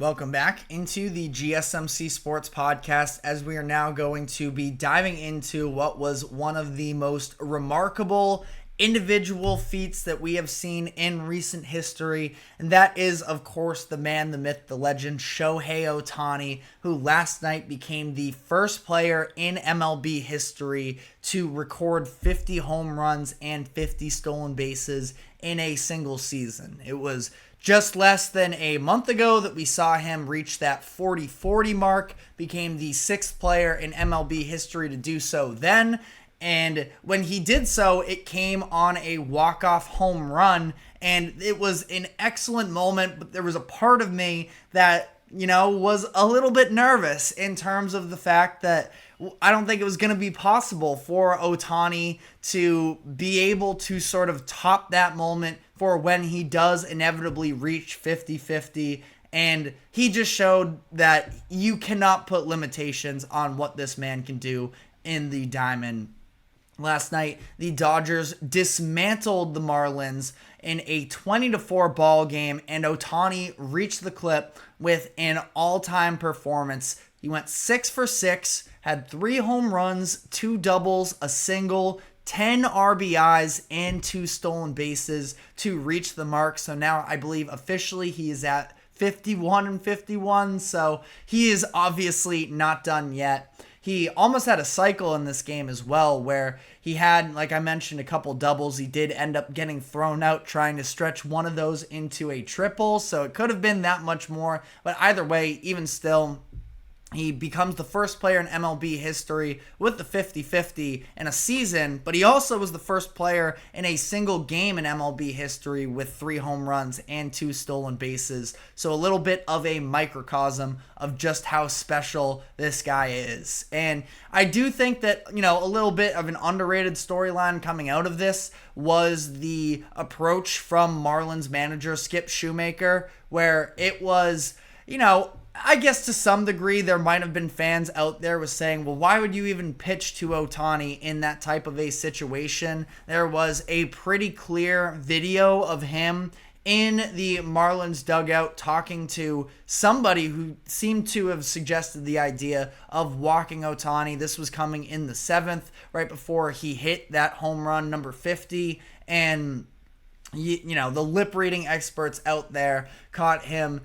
Welcome back into the GSMC Sports Podcast, as we are now going to be diving into what was one of the most remarkable individual feats that we have seen in recent history, and that is, of course, the man, the myth, the legend, Shohei Ohtani, who last night became the first player in MLB history to record 50 home runs and 50 stolen bases in a single season. It was just less than a month ago that we saw him reach that 40-40 mark, became the sixth player in MLB history to do so then. And when he did so, it came on a walk-off home run, and it was an excellent moment, but there was a part of me that, was a little bit nervous in terms of the fact that I don't think it was going to be possible for Ohtani to be able to sort of top that moment for when he does inevitably reach 50-50. And he just showed that you cannot put limitations on what this man can do in the diamond. Last night, the Dodgers dismantled the Marlins in a 20-4 ball game, and Ohtani reached the clip with an all-time performance. He went 6 for 6, had 3 home runs, 2 doubles, a single, 10 RBIs, and 2 stolen bases to reach the mark. So now I believe officially he is at 51-51, so he is obviously not done yet. He almost had a cycle in this game as well, where he had, like I mentioned, a couple doubles. He did end up getting thrown out trying to stretch one of those into a triple, so it could have been that much more. But either way, even still, he becomes the first player in MLB history with the 50-50 in a season, but he also was the first player in a single game in MLB history with 3 home runs and 2 stolen bases. So a little bit of a microcosm of just how special this guy is. And I do think that, a little bit of an underrated storyline coming out of this was the approach from Marlins manager Skip Shoemaker, where it was, I guess to some degree there might have been fans out there was saying, well, why would you even pitch to Ohtani in that type of a situation? There was a pretty clear video of him in the Marlins dugout talking to somebody who seemed to have suggested the idea of walking Ohtani. This was coming in the 7th, right before he hit that home run number 50, and the lip reading experts out there caught him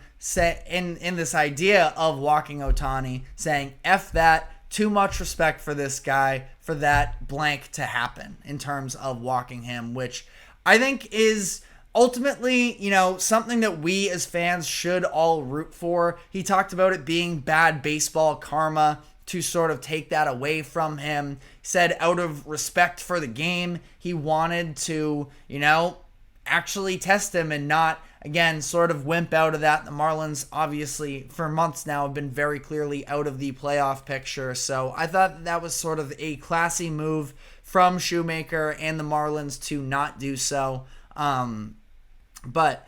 in this idea of walking Ohtani, saying, F that, too much respect for this guy for that blank to happen in terms of walking him, which I think is ultimately, something that we as fans should all root for. He talked about it being bad baseball karma to sort of take that away from him. He said out of respect for the game, he wanted to, actually test him and not, again, sort of wimp out of that. The Marlins, obviously, for months now have been very clearly out of the playoff picture. So I thought that was sort of a classy move from Shoemaker and the Marlins to not do so. But,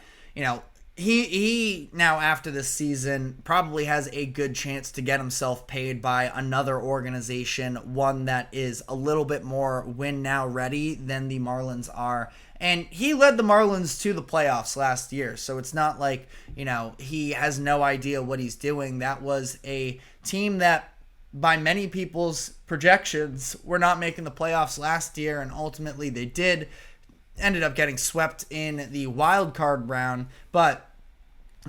he now, after this season, probably has a good chance to get himself paid by another organization, one that is a little bit more win-now ready than the Marlins are. And he led the Marlins to the playoffs last year, so it's not like, he has no idea what he's doing. That was a team that, by many people's projections, were not making the playoffs last year, and ultimately they did. Ended up getting swept in the wild card round, but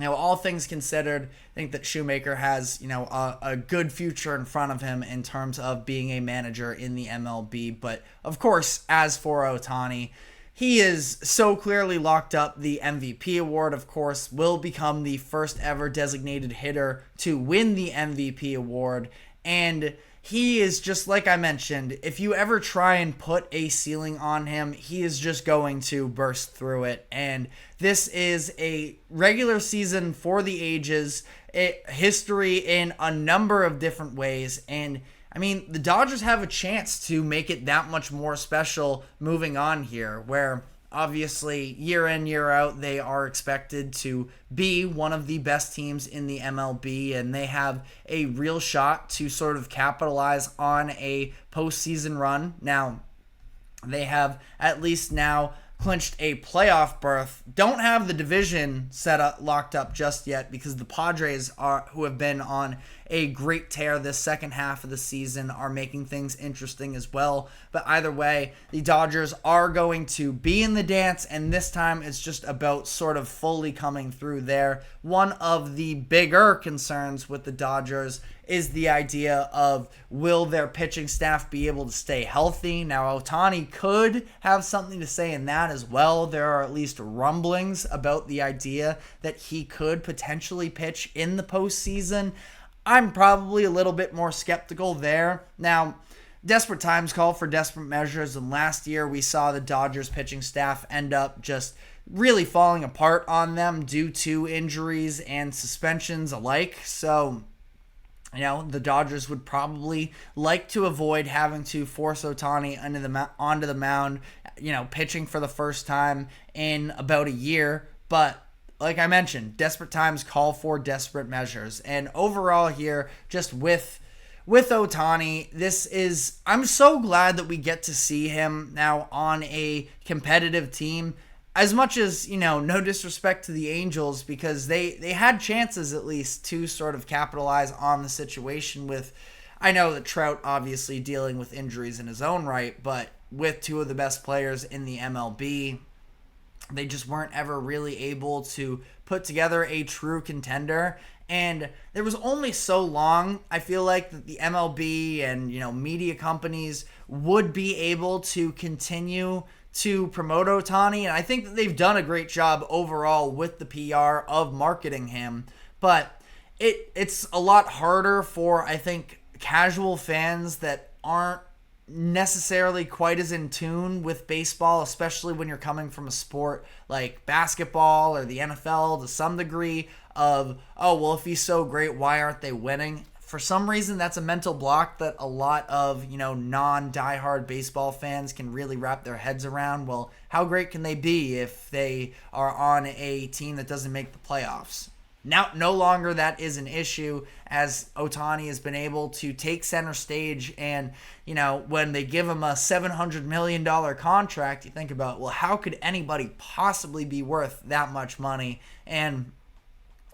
all things considered, I think that Shoemaker has, a good future in front of him in terms of being a manager in the MLB. But of course, as for Ohtani, he is so clearly locked up. The MVP award, of course, will become the first ever designated hitter to win the MVP award. And he is just, like I mentioned, if you ever try and put a ceiling on him, he is just going to burst through it. And this is a regular season for the ages, history in a number of different ways. And I mean, the Dodgers have a chance to make it that much more special moving on here, where obviously year in, year out, they are expected to be one of the best teams in the MLB, and they have a real shot to sort of capitalize on a postseason run. Now, they have at least now clinched a playoff berth. Don't have the division locked up just yet because the Padres who have been on a great tear this second half of the season, are making things interesting as well. But either way, the Dodgers are going to be in the dance, and this time it's just about sort of fully coming through there. One of the bigger concerns with the Dodgers is the idea of, will their pitching staff be able to stay healthy? Now, Ohtani could have something to say in that as well. There are at least rumblings about the idea that he could potentially pitch in the postseason. I'm probably a little bit more skeptical there. Now, desperate times call for desperate measures, and last year we saw the Dodgers pitching staff end up just really falling apart on them due to injuries and suspensions alike. So, the Dodgers would probably like to avoid having to force Ohtani onto the mound, pitching for the first time in about a year. But like I mentioned, desperate times call for desperate measures. And overall here, just with Ohtani, I'm so glad that we get to see him now on a competitive team. As much as, no disrespect to the Angels, because they had chances at least to sort of capitalize on the situation with, I know that Trout obviously dealing with injuries in his own right, but with two of the best players in the MLB, they just weren't ever really able to put together a true contender. And there was only so long, I feel like, that the MLB and, media companies would be able to continue to promote Ohtani. And I think that they've done a great job overall with the PR of marketing him. But it's a lot harder for, I think, casual fans that aren't necessarily quite as in tune with baseball, especially when you're coming from a sport like basketball or the NFL to some degree of, oh, well, if he's so great, why aren't they winning? For some reason, that's a mental block that a lot of, non-diehard baseball fans can really wrap their heads around. Well, how great can they be if they are on a team that doesn't make the playoffs? Now, no longer that is an issue, as Ohtani has been able to take center stage. And, when they give him a $700 million contract, you think about, well, how could anybody possibly be worth that much money? And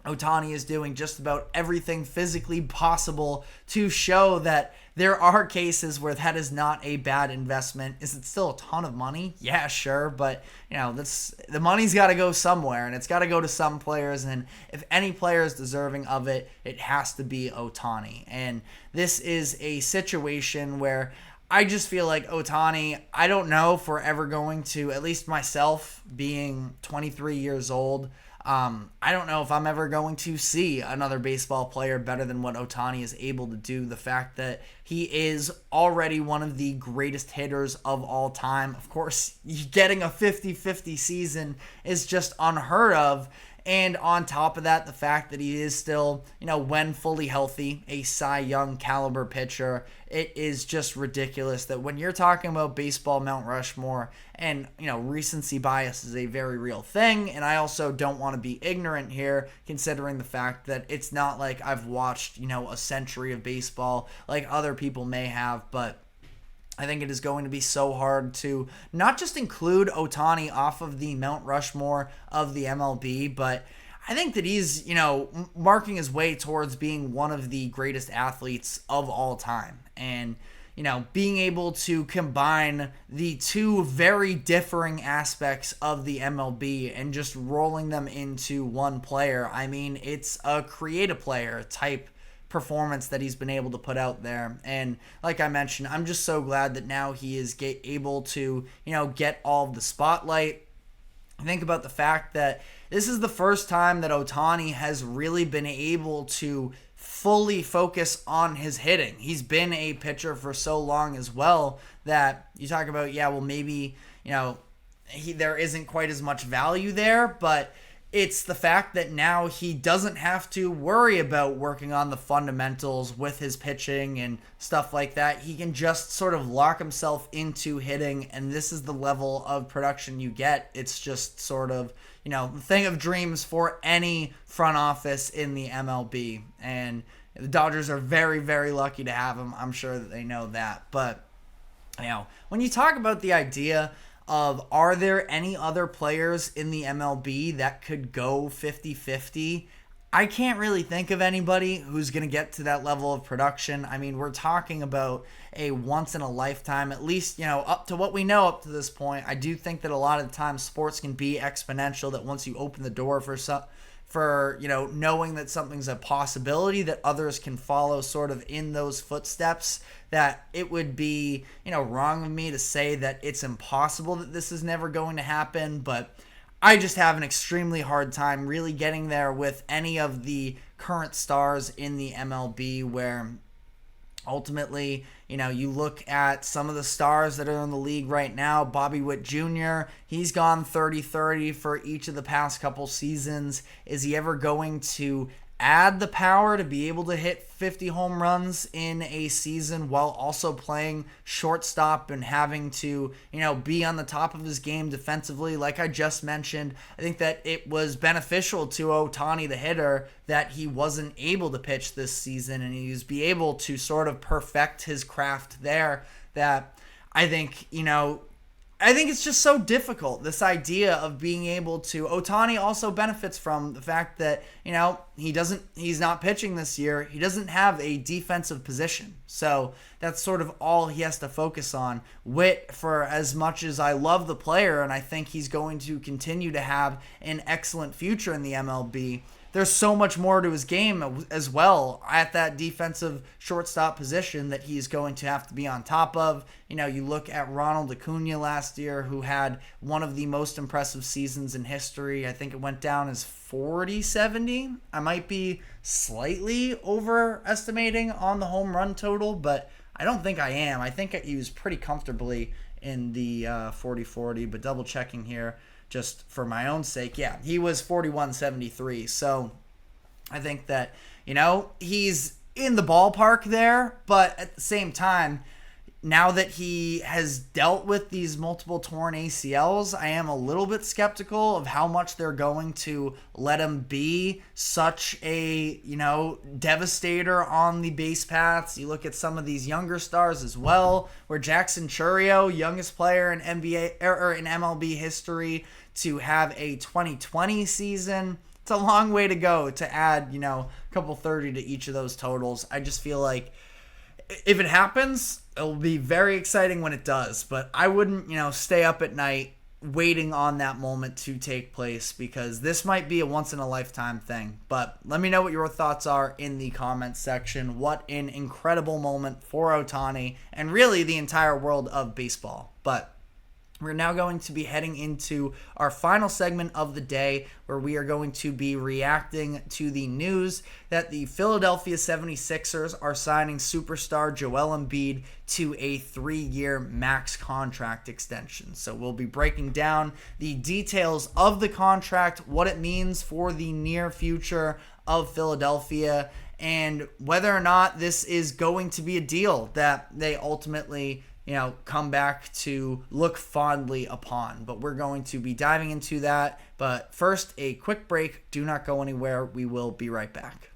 Ohtani is doing just about everything physically possible to show that there are cases where that is not a bad investment. Is it still a ton of money? Yeah, sure. But, the money's got to go somewhere, and it's got to go to some players. And if any player is deserving of it, it has to be Ohtani. And this is a situation where I just feel like Ohtani, I don't know if we're ever going to, at least myself being 23 years old, I don't know if I'm ever going to see another baseball player better than what Ohtani is able to do. The fact that he is already one of the greatest hitters of all time. Of course, getting a 50-50 season is just unheard of. And on top of that, the fact that he is still, when fully healthy, a Cy Young caliber pitcher, it is just ridiculous that when you're talking about baseball Mount Rushmore, and, recency bias is a very real thing, and I also don't want to be ignorant here, considering the fact that it's not like I've watched, a century of baseball like other people may have, but I think it is going to be so hard to not just include Ohtani off of the Mount Rushmore of the MLB, but I think that he's, marking his way towards being one of the greatest athletes of all time. And, being able to combine the two very differing aspects of the MLB and just rolling them into one player. I mean, it's a create-a-player type performance that he's been able to put out there. And like I mentioned, I'm just so glad that now he is able to, get all of the spotlight. Think about the fact that this is the first time that Ohtani has really been able to fully focus on his hitting. He's been a pitcher for so long as well that you talk about, maybe, there isn't quite as much value there, but it's the fact that now he doesn't have to worry about working on the fundamentals with his pitching and stuff like that. He can just sort of lock himself into hitting, and this is the level of production you get. It's just sort of, the thing of dreams for any front office in the MLB. And the Dodgers are very, very lucky to have him. I'm sure that they know that. But, when you talk about the idea of, are there any other players in the MLB that could go 50-50? I can't really think of anybody who's going to get to that level of production. I mean, we're talking about a once-in-a-lifetime, at least, up to what we know up to this point. I do think that a lot of the time sports can be exponential, that once you open the door for knowing that something's a possibility, that others can follow sort of in those footsteps, that it would be, wrong of me to say that it's impossible that this is never going to happen, but I just have an extremely hard time really getting there with any of the current stars in the MLB, where ultimately, you look at some of the stars that are in the league right now. Bobby Witt Jr., he's gone 30-30 for each of the past couple seasons. Is he ever going to add the power to be able to hit 50 home runs in a season while also playing shortstop and having to, be on the top of his game defensively? Like I just mentioned, I think that it was beneficial to Ohtani, the hitter, that he wasn't able to pitch this season, and he was be able to sort of perfect his craft there. That I think, it's just so difficult, this idea of being able to. Ohtani also benefits from the fact that, he's not pitching this year. He doesn't have a defensive position. So that's sort of all he has to focus on. Witt, for as much as I love the player and I think he's going to continue to have an excellent future in the MLB, there's so much more to his game as well at that defensive shortstop position that he's going to have to be on top of. You look at Ronald Acuna last year, who had one of the most impressive seasons in history. I think it went down as 40-70. I might be slightly overestimating on the home run total, but I don't think I am. I think he was pretty comfortably in the 40-40, but double checking here just for my own sake. Yeah, he was 41-73. So I think that, he's in the ballpark there, but at the same time, now that he has dealt with these multiple torn ACLs, I am a little bit skeptical of how much they're going to let him be such a, devastator on the base paths. You look at some of these younger stars as well, where Jackson Chourio, youngest player in NBA or in MLB history to have a 2020 season. It's a long way to go to add, a couple 30 to each of those totals. I just feel like if it happens, it'll be very exciting when it does, but I wouldn't, stay up at night waiting on that moment to take place, because this might be a once-in-a-lifetime thing. But let me know what your thoughts are in the comments section. What an incredible moment for Ohtani and really the entire world of baseball. But we're now going to be heading into our final segment of the day, where we are going to be reacting to the news that the Philadelphia 76ers are signing superstar Joel Embiid to a 3-year max contract extension. So we'll be breaking down the details of the contract, what it means for the near future of Philadelphia, and whether or not this is going to be a deal that they ultimately come back to look fondly upon. But we're going to be diving into that. But first, a quick break. Do not go anywhere. We will be right back.